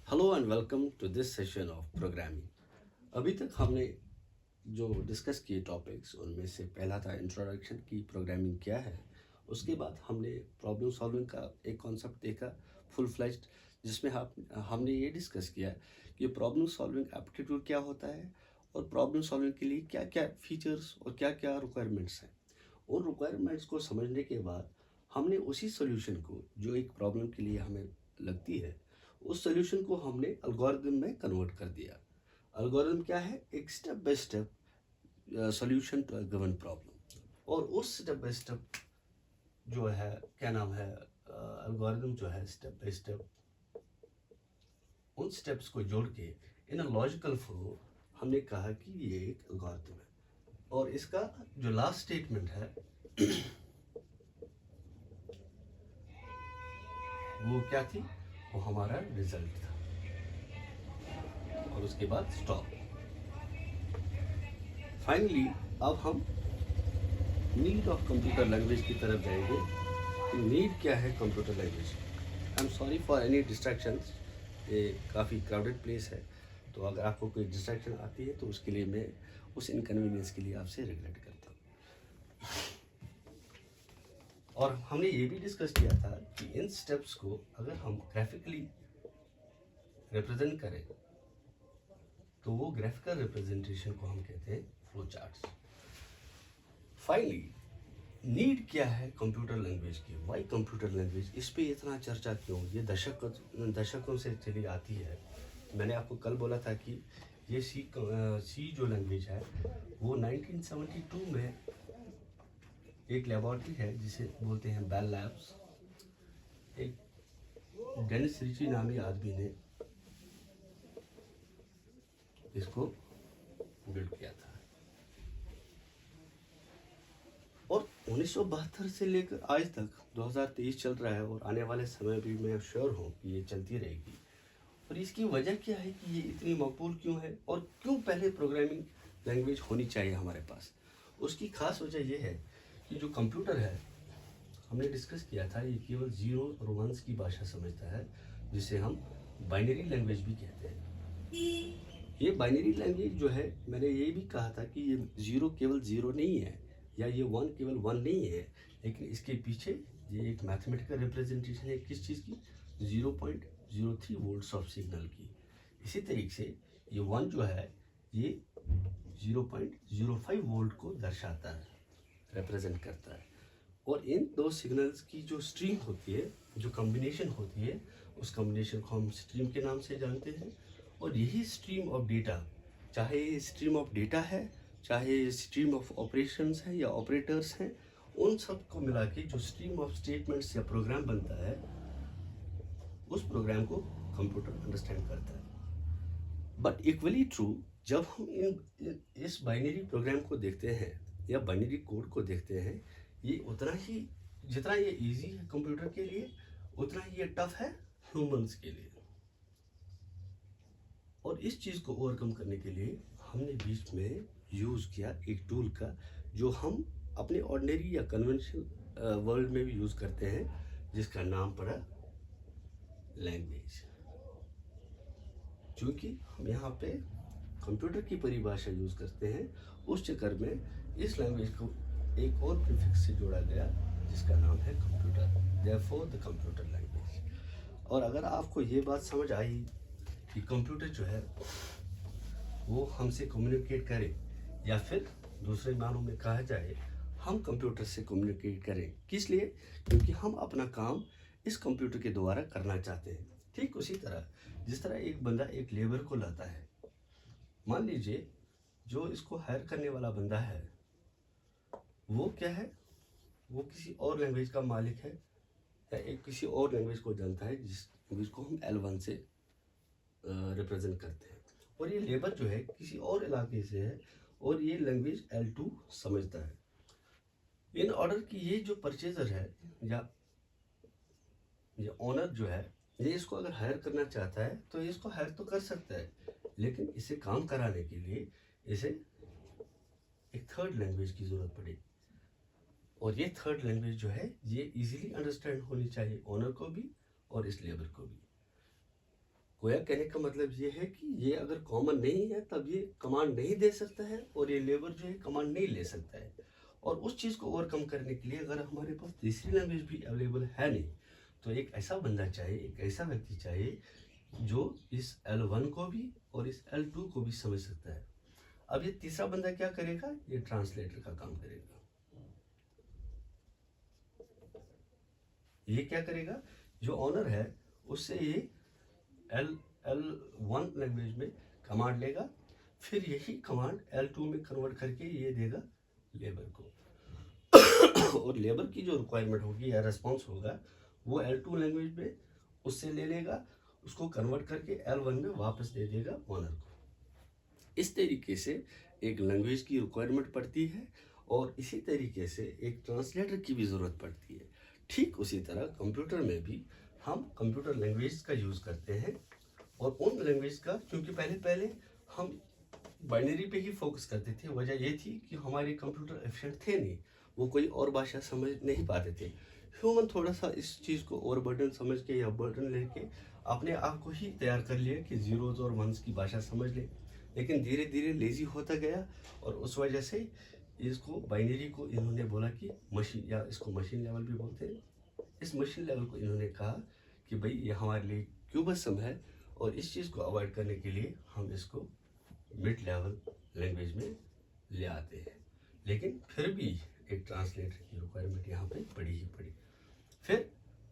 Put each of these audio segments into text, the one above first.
Hello and welcome to this session of programming. अभी तक हमने जो डिस्कस किए टॉपिक्स उनमें से पहला था इंट्रोडक्शन की प्रोग्रामिंग क्या है। उसके बाद हमने प्रॉब्लम सॉल्विंग का एक कॉन्सेप्ट देखा फुल फ्लेज्ड, जिसमें हमने ये डिस्कस किया कि प्रॉब्लम सॉल्विंग एप्टीट्यूड क्या होता है और प्रॉब्लम सॉल्विंग के लिए क्या क्या फीचर्स और क्या क्या रिक्वायरमेंट्स हैं। उन रिक्वायरमेंट्स को समझने के बाद हमने उसी सोल्यूशन को जो एक प्रॉब्लम के लिए हमें लगती है, उस सोल्यूशन को हमने अल्गोरिदम में कन्वर्ट कर दिया। अल्गोरिदम क्या है? एक step by step solution to a given problem. और उस स्टेप बाय स्टेप जो है, क्या नाम है, अल्गोरिदम जो है स्टेप बाय स्टेप उन स्टेप्स को जोड़ के इन अ लॉजिकल फ्लो हमने कहा कि ये एक अल्गोरिदम है। और इसका जो लास्ट स्टेटमेंट है वो क्या थी? वो हमारा रिजल्ट था। और उसके बाद स्टॉप। फाइनली अब हम नीड ऑफ कंप्यूटर लैंग्वेज की तरफ जाएंगे कि नीड क्या है computer language. I am sorry for any distractions, ये काफ़ी क्राउडेड प्लेस है, तो अगर आपको कोई डिस्ट्रैक्शन आती है तो उसके लिए मैं उस इनकन्वीनियंस के लिए आपसे रिग्रेट करता हूँ। और हमने ये भी डिस्कस किया था कि इन स्टेप्स को अगर हम ग्राफिकली रिप्रेजेंट करें तो वो ग्राफिकल रिप्रेजेंटेशन को हम कहते हैं फ्लो चार्ट्स। फाइनली नीड क्या है कंप्यूटर लैंग्वेज की? Why computer language? इस पे इतना चर्चा क्यों? ये दशकों से चली आती है। मैंने आपको कल बोला था कि ये सी जो लैंग्वेज है वो 1972 में एक लेबॉर्ट्री है जिसे बोलते हैं बेल लैब्स, एक डेनिस रिची नामी आदमी ने इसको बिल्ड किया था। और 1972 से लेकर आज तक 2023 चल रहा है और आने वाले समय भी मैं श्योर हूँ कि ये चलती रहेगी। और इसकी वजह क्या है कि ये इतनी मकबूल क्यों है और क्यों पहले प्रोग्रामिंग लैंग्वेज होनी चाहिए हमारे पास? उसकी खास वजह ये है कि जो कंप्यूटर है, हमने डिस्कस किया था, ये केवल जीरो और वंस की भाषा समझता है, जिसे हम बाइनरी लैंग्वेज भी कहते हैं। ये बाइनरी लैंग्वेज जो है, मैंने ये भी कहा था कि ये जीरो केवल जीरो नहीं है या ये वन केवल वन नहीं है, लेकिन इसके पीछे ये एक मैथमेटिकल रिप्रेजेंटेशन है किस चीज़ की? 0.03 वोल्ट्स ऑफ सिग्नल की। इसी तरीके से ये वन जो है ये 0.05 वोल्ट को दर्शाता है, रिप्रेजेंट करता है। और इन दो सिग्नल्स की जो स्ट्रीम होती है, जो कॉम्बिनेशन होती है, उस कॉम्बिनेशन को हम स्ट्रीम के नाम से जानते हैं। और यही स्ट्रीम ऑफ डेटा, चाहे ये स्ट्रीम ऑफ डेटा है, चाहे ये स्ट्रीम ऑफ ऑपरेशंस है या ऑपरेटर्स हैं, उन सब को मिला के जो स्ट्रीम ऑफ स्टेटमेंट्स या प्रोग्राम बनता है, उस प्रोग्राम को कंप्यूटर अंडरस्टैंड करता है। बट इक्वली ट्रू, जब हम इस बाइनरी प्रोग्राम को देखते हैं या बाइनरी कोड को देखते हैं, ये उतना ही, जितना ये इजी है कंप्यूटर के लिए, उतना ही ये टफ है ह्यूमंस के लिए। और इस चीज़ को ओवरकम करने के लिए हमने बीच में यूज़ किया एक टूल का, जो हम अपने ऑर्डिनरी या कन्वेंशनल वर्ल्ड में भी यूज़ करते हैं, जिसका नाम पड़ा लैंग्वेज। चूँकि हम यहाँ पे कंप्यूटर की परिभाषा यूज़ करते हैं, उस चक्कर में इस लैंग्वेज को एक और प्रीफिक्स से जोड़ा गया, जिसका नाम है computer, therefore the computer language. और अगर आपको ये बात समझ आई कि कंप्यूटर जो है वो हमसे कम्युनिकेट करे, या फिर दूसरे मानों में कहा जाए हम कंप्यूटर से कम्युनिकेट करें, किस लिए? क्योंकि हम अपना काम इस कंप्यूटर के द्वारा करना चाहते हैं। ठीक उसी तरह जिस तरह एक बंदा एक लेबर को लाता है, मान लीजिए जो इसको हायर करने वाला बंदा है वो क्या है, वो किसी और लैंग्वेज का मालिक है या एक किसी और लैंग्वेज को जानता है, जिसको हम L1 से रिप्रेजेंट करते हैं। और ये लेबर जो है किसी और इलाके से है और ये लैंग्वेज L2 समझता है। इन ऑर्डर की ये जो परचेजर है या ये ओनर जो है, ये इसको अगर हायर करना चाहता है तो ये इसको हायर तो कर सकता है, लेकिन इसे काम कराने के लिए इसे एक थर्ड लैंग्वेज की ज़रूरत पड़ेगी। और ये थर्ड लैंग्वेज जो है ये इजीली अंडरस्टैंड होनी चाहिए ओनर को भी और इस लेबर को भी। गोया कहने का मतलब ये है कि ये अगर कॉमन नहीं है तब ये कमांड नहीं दे सकता है और ये लेबर जो है कमांड नहीं ले सकता है। और उस चीज़ को ओवरकम करने के लिए अगर हमारे पास तीसरी लैंग्वेज भी अवेलेबल है नहीं, तो एक ऐसा बंदा चाहिए, एक ऐसा व्यक्ति चाहिए जो इस L1 को भी और इस L2 को भी समझ सकता है। अब ये तीसरा बंदा क्या करेगा? ये ट्रांसलेटर का काम करेगा। ये क्या करेगा? जो ऑनर है उससे ये L1 लैंग्वेज में कमांड लेगा, फिर यही कमांड L2 में कन्वर्ट करके ये देगा लेबर को। और लेबर की जो रिक्वायरमेंट होगी या रेस्पॉन्स होगा वो L2 लैंग्वेज में उससे ले लेगा, उसको कन्वर्ट करके L1 में वापस दे देगा ऑनर को। इस तरीके से एक लैंग्वेज की रिक्वायरमेंट पड़ती है और इसी तरीके से एक ट्रांसलेटर की भी ज़रूरत पड़ती है। ठीक उसी तरह कंप्यूटर में भी हम कंप्यूटर लैंग्वेज का यूज़ करते हैं और उन लैंग्वेज का, क्योंकि पहले हम बाइनरी पे ही फोकस करते थे। वजह ये थी कि हमारे कंप्यूटर एफिशिएंट थे नहीं, वो कोई और भाषा समझ नहीं पाते थे। ह्यूमन थोड़ा सा इस चीज़ को ओवर बर्डन समझ के या बर्डन लेके अपने आप को ही तैयार कर लिया कि जीरोज और वंस की भाषा समझ ले, लेकिन धीरे धीरे लेजी होता गया और उस वजह से इसको बाइनरी को इन्होंने बोला कि मशीन, या इसको मशीन लेवल भी बोलते हैं। इस मशीन लेवल को इन्होंने कहा कि भाई ये हमारे लिए क्यूबसम है और इस चीज़ को अवॉइड करने के लिए हम इसको मिड लेवल लैंग्वेज में ले आते हैं। लेकिन फिर भी एक ट्रांसलेटर की रिक्वायरमेंट यहाँ पे पड़ी ही पड़ी। फिर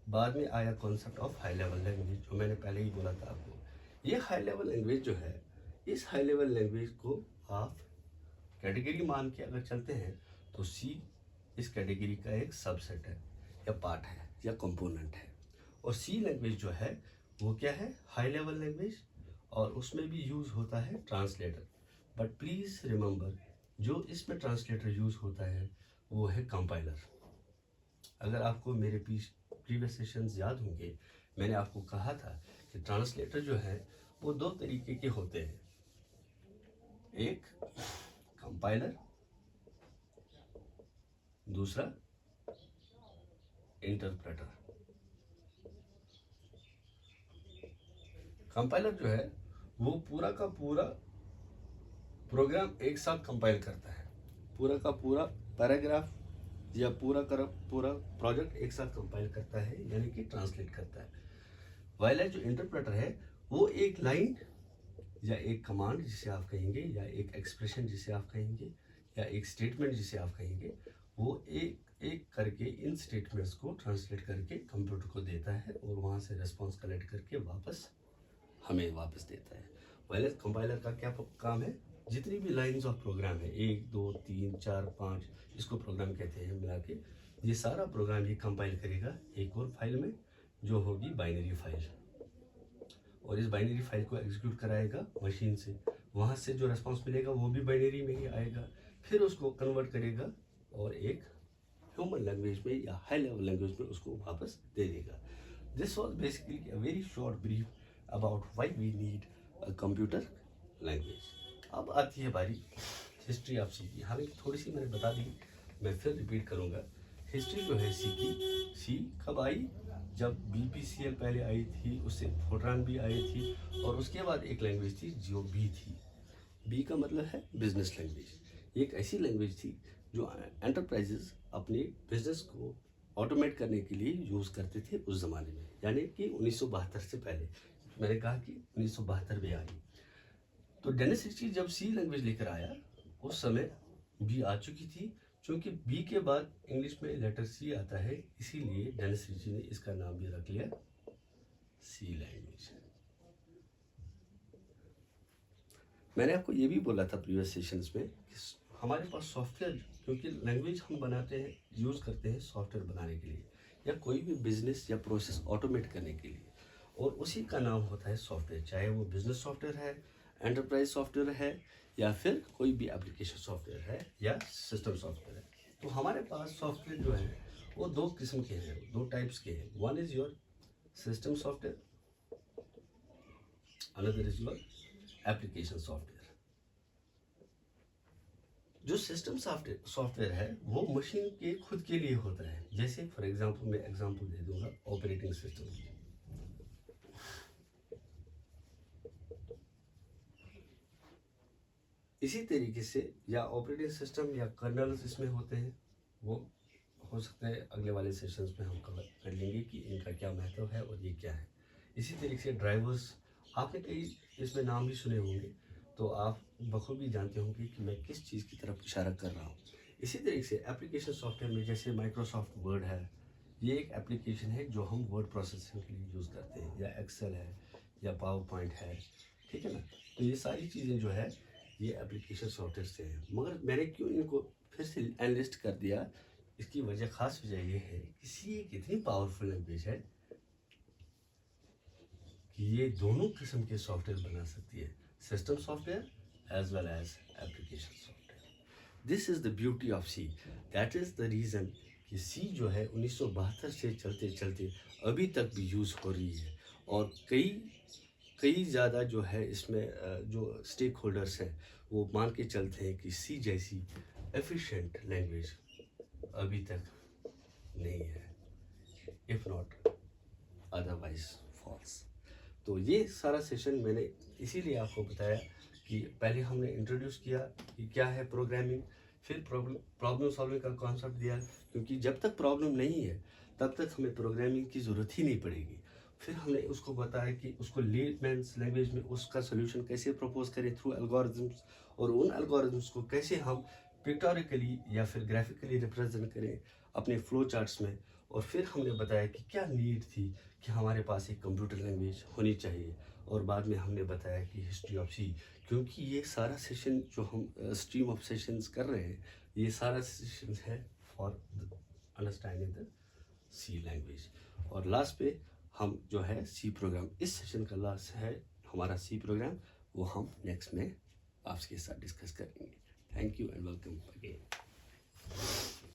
बाद में आया concept of high level language, जो मैंने पहले ही बोला था आपको। ये हाई लेवल लैंग्वेज जो है, इस हाई लेवल लैंग्वेज को आप कैटेगरी मान के अगर चलते हैं तो सी इस कैटेगरी का एक सबसेट है या पार्ट है या कंपोनेंट है। और सी लैंग्वेज जो है वो क्या है? हाई लेवल लैंग्वेज, और उसमें भी यूज़ होता है ट्रांसलेटर। बट प्लीज़ रिमेंबर, जो इसमें ट्रांसलेटर यूज़ होता है वो है कंपाइलर। अगर आपको मेरे प्रीवियस सेशंस याद होंगे, मैंने आपको कहा था कि ट्रांसलेटर जो है वो दो तरीके के होते हैं, एक कंपाइलर, दूसरा इंटरप्रेटर। कंपाइलर जो है वो पूरा का पूरा प्रोग्राम एक साथ कंपाइल करता है, पूरा का पूरा पैराग्राफ या पूरा प्रोजेक्ट एक साथ कंपाइल करता है, यानी कि ट्रांसलेट करता है। वाइल जो इंटरप्रेटर है वो एक लाइन या एक कमांड जिसे आप कहेंगे, या एक एक्सप्रेशन जिसे आप कहेंगे, या एक स्टेटमेंट जिसे आप कहेंगे, वो एक एक करके इन स्टेटमेंट्स को ट्रांसलेट करके कंप्यूटर को देता है और वहाँ से रिस्पॉन्स कलेक्ट करके वापस हमें वापस देता है। वाइल कंपाइलर का क्या काम है? जितनी भी लाइंस ऑफ प्रोग्राम है, 1 2 3 4 5, इसको प्रोग्राम कहते हैं मिला के, ये सारा प्रोग्राम ये कंपाइल करेगा एक और फाइल में जो होगी बाइनरी फाइल, और इस बाइनरी फाइल को एग्जीक्यूट कराएगा मशीन से। वहाँ से जो रेस्पॉन्स मिलेगा वो भी बाइनरी में ही आएगा, फिर उसको कन्वर्ट करेगा और एक ह्यूमन लैंग्वेज में या हाई लेवल लैंग्वेज में उसको वापस दे देगा। This was basically a very short brief about why we need a computer language. अब आती है बारी हिस्ट्री ऑफ सी की। हालांकि थोड़ी सी मैंने बता दी, मैं फिर रिपीट करूँगा। हिस्ट्री जो है सी की, सी कब आई? जब BPCL पहले आई थी, उससे फोर्ट्रान भी आई थी, और उसके बाद एक लैंग्वेज थी जो बी थी। बी का मतलब है बिजनेस लैंग्वेज। एक ऐसी लैंग्वेज थी जो एंटरप्राइजेस अपने बिजनेस को ऑटोमेट करने के लिए यूज़ करते थे उस ज़माने में, यानी कि 1972 से पहले। मैंने कहा कि 1972 में आई। तो डेनिस रिची जब सी लैंग्वेज लेकर आया उस समय बी आ चुकी थी। क्योंकि बी के बाद इंग्लिश में लेटर सी आता है, इसीलिए डेनिस रिची ने इसका नाम भी रख लिया सी लैंग्वेज। मैंने आपको ये भी बोला था प्रीवियस सेशंस में कि हमारे पास सॉफ्टवेयर, क्योंकि लैंग्वेज हम बनाते हैं, यूज़ करते हैं सॉफ्टवेयर बनाने के लिए या कोई भी बिजनेस या प्रोसेस ऑटोमेट करने के लिए, और उसी का नाम होता है सॉफ्टवेयर। चाहे वो बिजनेस सॉफ्टवेयर है, एंटरप्राइज सॉफ्टवेयर है, या फिर कोई भी एप्लीकेशन सॉफ्टवेयर है या सिस्टम सॉफ्टवेयर है। तो हमारे पास सॉफ्टवेयर जो है वो दो किस्म के हैं, दो टाइप्स के हैं। One is your system software, another is your application software. जो सिस्टम सॉफ्टवेयर है वो मशीन के खुद के लिए होता है। जैसे फॉर एग्जांपल मैं एग्जांपल दे दूंगा ऑपरेटिंग सिस्टम की। इसी तरीके से या ऑपरेटिंग सिस्टम या कर्नल्स इसमें होते हैं, वो हो सकता है अगले वाले सेशंस में हम कवर कर लेंगे कि इनका क्या महत्व है और ये क्या है। इसी तरीके से ड्राइवर्स, आपने कई इसमें नाम भी सुने होंगे, तो आप बखूबी जानते होंगे कि मैं किस चीज़ की तरफ इशारा कर रहा हूँ। इसी तरीके से एप्लीकेशन सॉफ्टवेयर में जैसे माइक्रोसॉफ्ट वर्ड है, ये एक एप्लीकेशन है जो हम वर्ड प्रोसेसिंग के लिए यूज़ करते हैं, या एक्सेल है या पावर पॉइंट है, ठीक है ना। तो ये सारी चीज़ें जो है ये एप्लीकेशन सॉफ्टवेयर से हैं। मगर मैंने क्यों इनको फिर से एनलिस्ट कर दिया, इसकी वजह ख़ास वजह ये है कि सी एक इतनी पावरफुल लैंग्वेज है कि ये दोनों किस्म के सॉफ्टवेयर बना सकती है, system software as well as application software. This is the beauty of C, that is the reason कि सी जो है 1972 से चलते चलते अभी तक भी यूज़ हो रही है। और कई ज़्यादा जो है इसमें जो स्टेक होल्डर्स हैं वो मान के चलते हैं कि सी जैसी एफिशिएंट लैंग्वेज अभी तक नहीं है, इफ़ नॉट अदरवाइज फॉल्स। तो ये सारा सेशन मैंने इसीलिए आपको बताया कि पहले हमने इंट्रोड्यूस किया कि क्या है प्रोग्रामिंग, फिर प्रॉब्लम सॉल्विंग का कॉन्सेप्ट दिया, क्योंकि जब तक प्रॉब्लम नहीं है तब तक हमें प्रोग्रामिंग की ज़रूरत ही नहीं पड़ेगी। फिर हमने उसको बताया कि उसको लेमैन्स लैंग्वेज में उसका सोल्यूशन कैसे प्रपोज करें थ्रू एल्गोरिथम्स, और उन एल्गोरिथम्स को कैसे हम पिक्टोरिकली या फिर ग्राफिकली रिप्रेजेंट करें अपने फ्लो चार्ट्स में। और फिर हमने बताया कि क्या नीड थी कि हमारे पास एक कंप्यूटर लैंग्वेज होनी चाहिए। और बाद में हमने बताया कि हिस्ट्री ऑफ सी, क्योंकि ये सारा सेशन जो हम स्ट्रीम ऑफ सेशंस कर रहे हैं, ये सारा सेशन है for understanding the C language. और लास्ट पे हम जो है सी प्रोग्राम, इस सेशन का लास्ट है हमारा सी प्रोग्राम, वो हम नेक्स्ट में आपके साथ डिस्कस करेंगे। Thank you and welcome again.